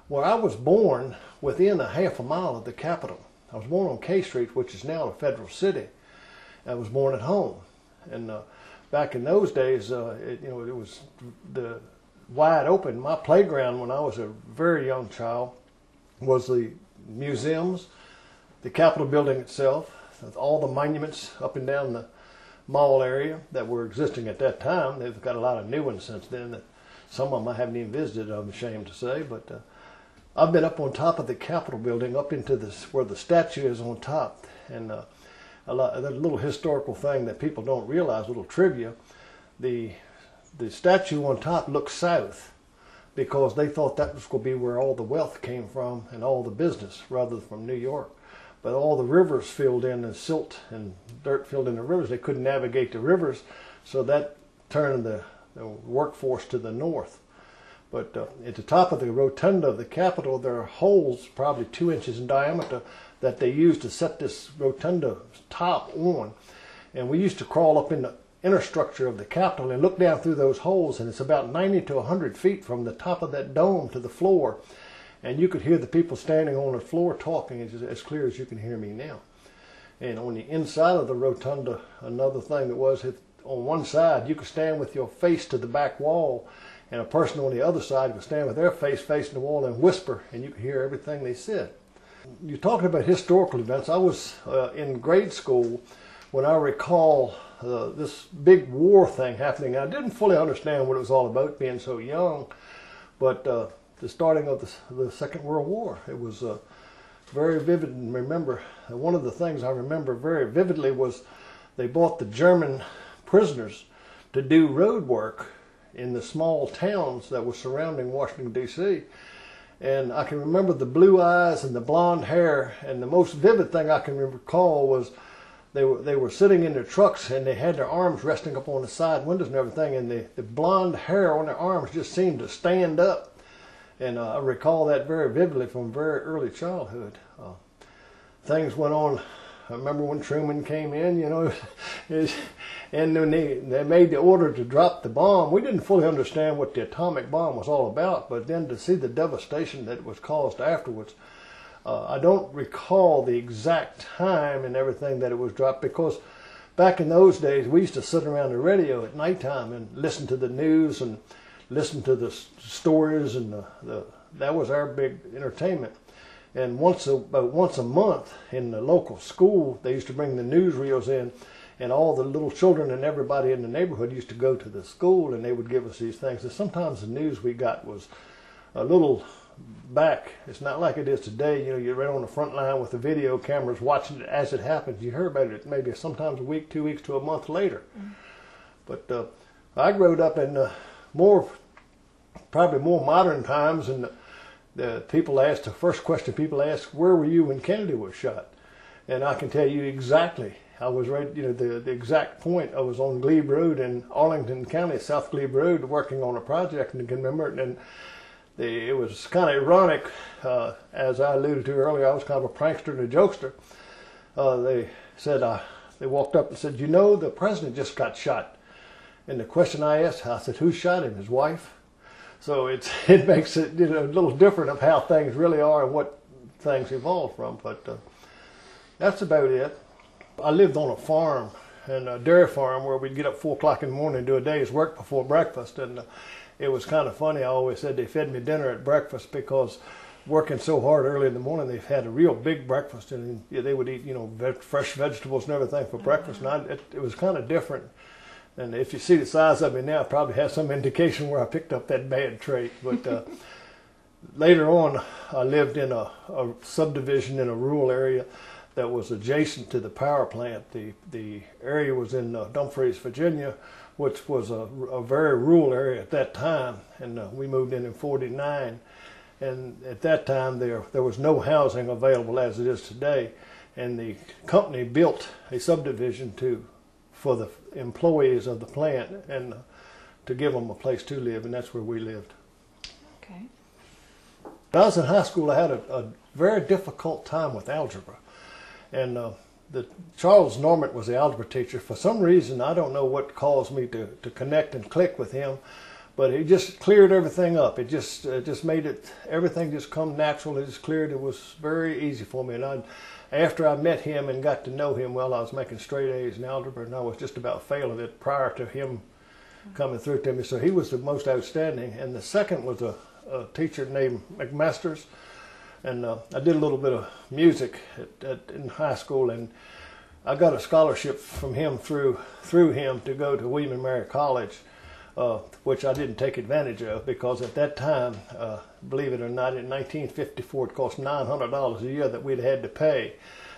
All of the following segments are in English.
Well, I was born within a half a mile of the Capitol. I was born on K Street, which is now a federal city. I was born at home, and back in those days, it was the wide open. My playground when I was a very young child was the museums, the Capitol building itself, all the monuments up and down the mall area that were existing at that time. They've got a lot of new ones since then that some of them I haven't even visited, I'm ashamed to say, but I've been up on top of the Capitol building, up into this where the statue is on top, and a little historical thing that people don't realize, a little trivia. The statue on top looks south because they thought that was going to be where all the wealth came from and all the business, rather than from New York. But all the rivers filled in, and silt and dirt filled in the rivers. They couldn't navigate the rivers, so that turned the workforce to the north. But at the top of the rotunda of the Capitol, there are holes probably 2 inches in diameter that they used to set this rotunda top on. And we used to crawl up in the inner structure of the Capitol and look down through those holes, and it's about 90 to 100 feet from the top of that dome to the floor. And you could hear the people standing on the floor talking as clear as you can hear me now. And on the inside of the rotunda, another thing that was, on one side, you could stand with your face to the back wall, and a person on the other side could stand with their face facing the wall and whisper, and you could hear everything they said. You're talking about historical events. I was in grade school when I recall this big war thing happening. I didn't fully understand what it was all about, being so young, but the starting of the Second World War. It was very vivid, and remember, one of the things I remember very vividly was they brought the German prisoners to do road work in the small towns that were surrounding Washington, D.C. And I can remember the blue eyes and the blonde hair, and the most vivid thing I can recall was they were sitting in their trucks, and they had their arms resting up on the side windows and everything, and the blonde hair on their arms just seemed to stand up. And I recall that very vividly from very early childhood. Things went on. I remember when Truman came in, and when they made the order to drop the bomb. We didn't fully understand what the atomic bomb was all about, but then to see the devastation that was caused afterwards, I don't recall the exact time and everything that it was dropped, because back in those days we used to sit around the radio at nighttime and listen to the news and listen to the stories, and that was our big entertainment. And about once a month in the local school, they used to bring the newsreels in, and all the little children and everybody in the neighborhood used to go to the school, and they would give us these things. And sometimes the news we got was a little back. It's not like it is today. You're right on the front line with the video cameras watching it as it happens. You hear about it maybe sometimes a week, 2 weeks to a month later. But I grew up in probably more modern times, and the first question people ask, where were you when Kennedy was shot? And I can tell you exactly. I was right, the exact point. I was on Glebe Road in Arlington County, South Glebe Road, working on a project, and I can remember it. And it was kind of ironic, as I alluded to earlier. I was kind of a prankster and a jokester. They said, they walked up and said, the president just got shot. And the question I asked, I said, who shot him? His wife? So it makes it a little different of how things really are and what things evolve from. But that's about it. I lived on a farm, and a dairy farm, where we'd get up 4 o'clock in the morning and do a day's work before breakfast. And it was kind of funny. I always said they fed me dinner at breakfast, because working so hard early in the morning, they've had a real big breakfast, and they would eat fresh vegetables and everything for breakfast. And it was kind of different. And if you see the size of me now, it probably has some indication where I picked up that bad trait. But later on, I lived in a subdivision in a rural area that was adjacent to the power plant. The area was in Dumfries, Virginia, which was a very rural area at that time. And we moved in '49. And at that time, there was no housing available as it is today. And the company built a subdivision for the employees of the plant, and to give them a place to live, and that's where we lived. Okay. When I was in high school, I had a very difficult time with algebra. And Charles Normant was the algebra teacher. For some reason, I don't know what caused me to connect and click with him, But it just cleared everything up. It just made everything just come natural. It just cleared. It was very easy for me. And after I met him and got to know him well, I was making straight A's in algebra, and I was just about failing it prior to him coming through to me. So he was the most outstanding. And the second was a teacher named McMasters. And I did a little bit of music in high school, and I got a scholarship from him through him to go to William & Mary College, which I didn't take advantage of because at that time, believe it or not, in 1954, it cost $900 a year that we'd had to pay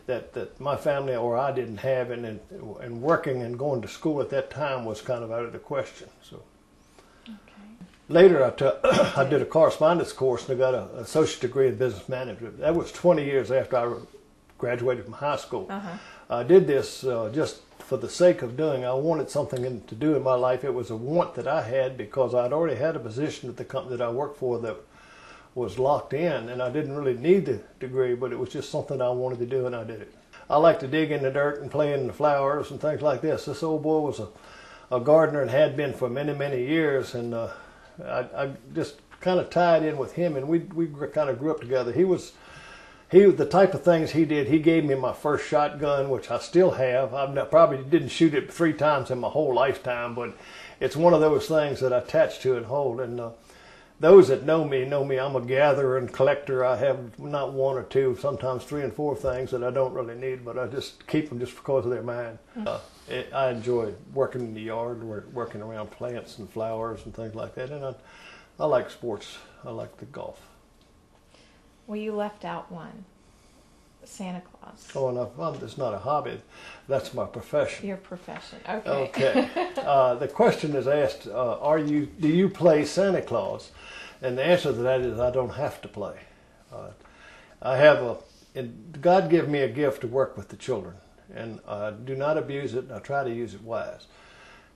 that my family or I didn't have, and working and going to school at that time was kind of out of the question. So. Later, I did a correspondence course and I got an associate degree in business management. That was 20 years after I graduated from high school. I did this just for the sake of doing. I wanted something to do in my life. It was a want that I had because I'd already had a position at the company that I worked for that was locked in, and I didn't really need the degree, but it was just something I wanted to do, and I did it. I like to dig in the dirt and play in the flowers and things like this. This old boy was a gardener and had been for many, many years, and I just kind of tied in with him, and we kind of grew up together. He was the type of things he did. He gave me my first shotgun, which I still have. I probably didn't shoot it 3 times in my whole lifetime, but it's one of those things that I attach to and hold. And those that know me. I'm a gatherer and collector. I have not 1 or 2, sometimes 3 and 4 things that I don't really need, but I just keep them just because they're mine. I enjoy working in the yard, working around plants and flowers and things like that. And I like sports. I like the golf. Well, you left out one. Santa Claus. Oh, no, it's not a hobby. That's my profession. Your profession. Okay. Okay. The question is asked, do you play Santa Claus? And the answer to that is I don't have to play. God gave me a gift to work with the children, and I do not abuse it. I try to use it wise.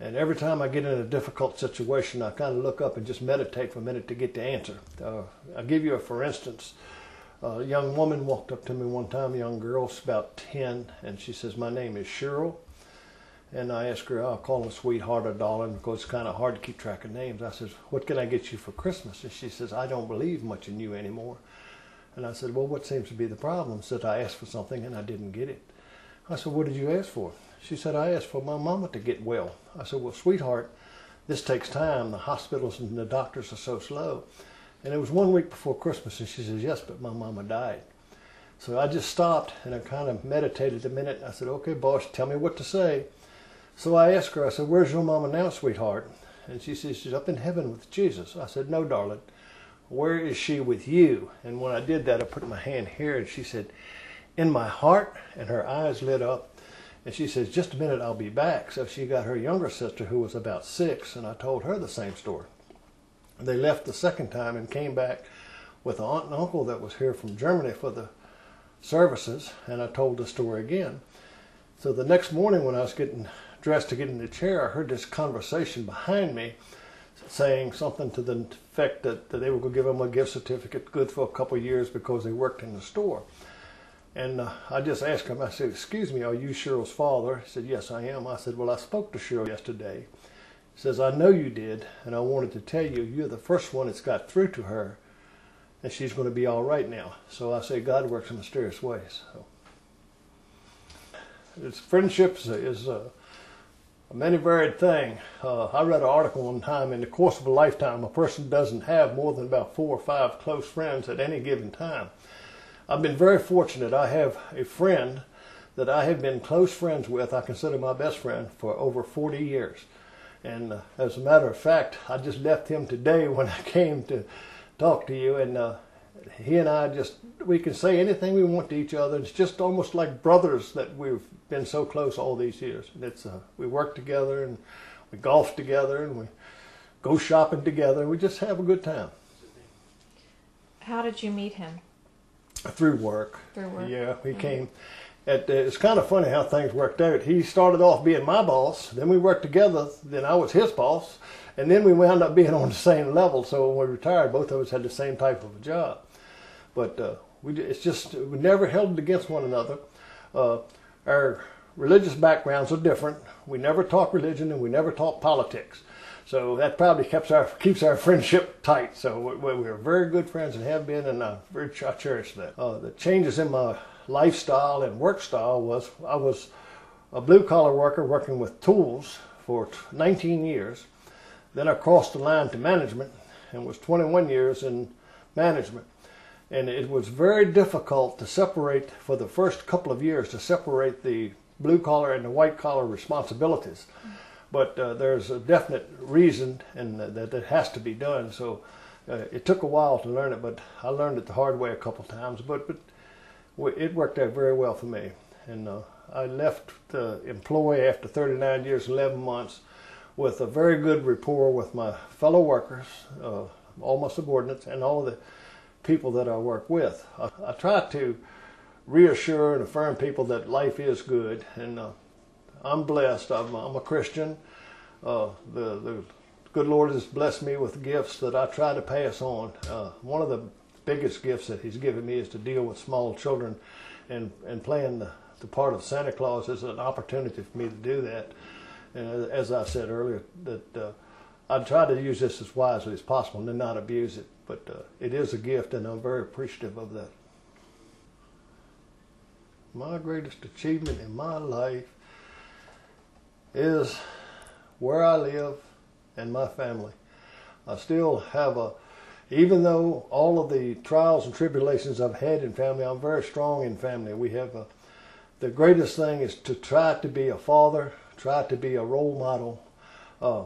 And every time I get in a difficult situation, I kind of look up and just meditate for a minute to get the answer. I'll give you for instance. A young woman walked up to me one time, a young girl, about 10, and she says, "My name is Cheryl." And I asked her, I'll call her sweetheart or darling because it's kind of hard to keep track of names. I said, "What can I get you for Christmas?" And she says, "I don't believe much in you anymore." And I said, "Well, what seems to be the problem?" She said, "I asked for something and I didn't get it." I said, "What did you ask for?" She said, "I asked for my mama to get well." I said, "Well, sweetheart, this takes time. The hospitals and the doctors are so slow." And it was 1 week before Christmas, and she says, "Yes, but my mama died." So I just stopped, and I kind of meditated a minute. I said, "Okay, boss, tell me what to say." So I asked her, I said, "Where's your mama now, sweetheart?" And she says, "She's up in heaven with Jesus." I said, "No, darling. Where is she with you?" And when I did that, I put my hand here, and she said, "In my heart," and her eyes lit up. And she says, "Just a minute, I'll be back." So she got her younger sister, who was about 6, and I told her the same story. They left the second time and came back with an aunt and uncle that was here from Germany for the services, and I told the story again. So the next morning when I was getting dressed to get in the chair, I heard this conversation behind me saying something to the effect that they were going to give them a gift certificate good for a couple of years because they worked in the store. And I just asked him, I said, "Excuse me, are you Cheryl's father?" He said, "Yes, I am." I said, "Well, I spoke to Cheryl yesterday." He says, "I know you did, and I wanted to tell you, you're the first one that's got through to her, and she's going to be all right now." So I say God works in mysterious ways. So friendships is a many varied thing. I read an article one time, in the course of a lifetime, a person doesn't have more than about 4 or 5 close friends at any given time. I've been very fortunate. I have a friend that I have been close friends with, I consider my best friend, for over 40 years. And as a matter of fact, I just left him today when I came to talk to you, and he and I we can say anything we want to each other. It's just almost like brothers that we've been so close all these years. We work together, and we golf together, and we go shopping together. We just have a good time. How did you meet him? Through work. Through work? Yeah, he came. It's kind of funny how things worked out. He started off being my boss, then we worked together, then I was his boss, and then we wound up being on the same level. So when we retired, both of us had the same type of a job. But we never held it against one another. Our religious backgrounds are different. We never talk religion and we never talk politics. So that probably keeps our friendship tight. So we're very good friends and have been, and I cherish that. The changes in my lifestyle and work style was I was a blue-collar worker working with tools for 19 years. Then I crossed the line to management and was 21 years in management. And it was very difficult to separate, for the first couple of years, to separate the blue-collar and the white-collar responsibilities. But there's a definite reason and that it has to be done. So it took a while to learn it, but I learned it the hard way a couple times. But it worked out very well for me. And I left the employ after 39 years, 11 months, with a very good rapport with my fellow workers, all my subordinates, and all the people that I work with. I try to reassure and affirm people that life is good, and I'm blessed. I'm a Christian. The good Lord has blessed me with gifts that I try to pass on. One of the biggest gifts that He's given me is to deal with small children, and playing the part of Santa Claus is an opportunity for me to do that. And as I said earlier, that I try to use this as wisely as possible and not abuse it. But it is a gift, and I'm very appreciative of that. My greatest achievement in my life is where I live and my family. I still have even though all of the trials and tribulations I've had in family, I'm very strong in family. We have the greatest thing is to try to be a father, try to be a role model.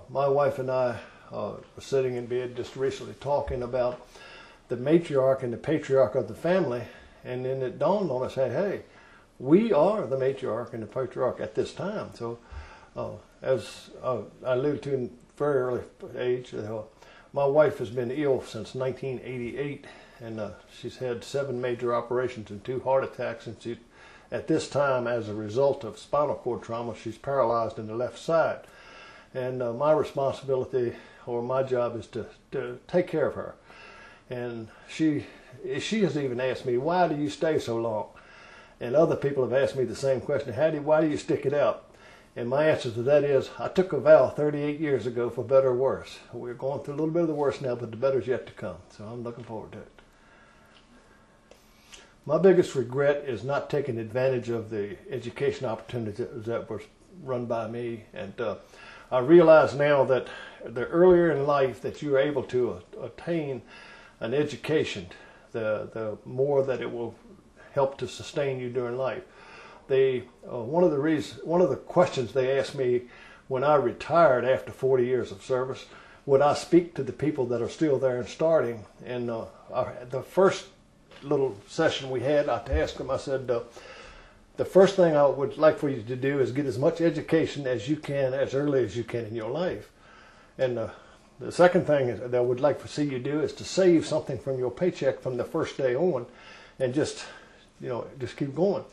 My wife and I were sitting in bed just recently talking about the matriarch and the patriarch of the family, and then it dawned on us, hey, we are the matriarch and the patriarch at this time. So as I alluded to in a very early age, my wife has been ill since 1988, and she's had 7 major operations and 2 heart attacks, and she, at this time, as a result of spinal cord trauma, she's paralyzed in the left side. And my responsibility, or my job, is to take care of her. And she has even asked me, why do you stay so long? And other people have asked me the same question, why do you stick it out? And my answer to that is, I took a vow 38 years ago for better or worse. We're going through a little bit of the worst now, but the better's yet to come. So I'm looking forward to it. My biggest regret is not taking advantage of the education opportunities that were run by me. And I realize now that the earlier in life that you're able to attain an education, the more that it will help to sustain you during life. One of the questions they asked me when I retired after 40 years of service, would I speak to the people that are still there and starting? And the first little session we had, I asked them, I said, the first thing I would like for you to do is get as much education as you can as early as you can in your life. And the second thing that I would like to see you do is to save something from your paycheck from the first day on, and just keep going.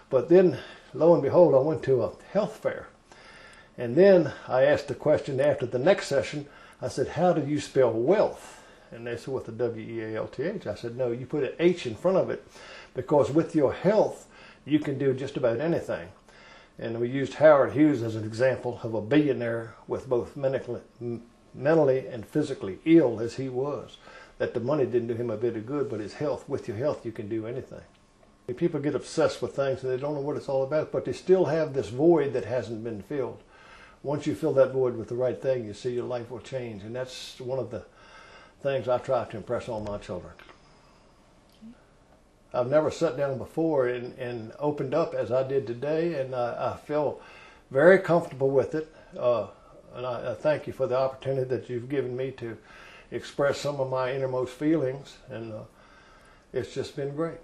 But then, lo and behold, I went to a health fair. And then I asked the question after the next session, I said, how do you spell wealth? And they said, with a W-E-A-L-T-H. I said, no, you put an H in front of it, because with your health, you can do just about anything. And we used Howard Hughes as an example of a billionaire with both mentally and physically ill as he was, that the money didn't do him a bit of good, but his health, with your health, you can do anything. People get obsessed with things and they don't know what it's all about, but they still have this void that hasn't been filled. Once you fill that void with the right thing, you see your life will change. And that's one of the things I try to impress on my children. I've never sat down before and opened up as I did today, and I feel very comfortable with it. And I thank you for the opportunity that you've given me to express some of my innermost feelings, and it's just been great.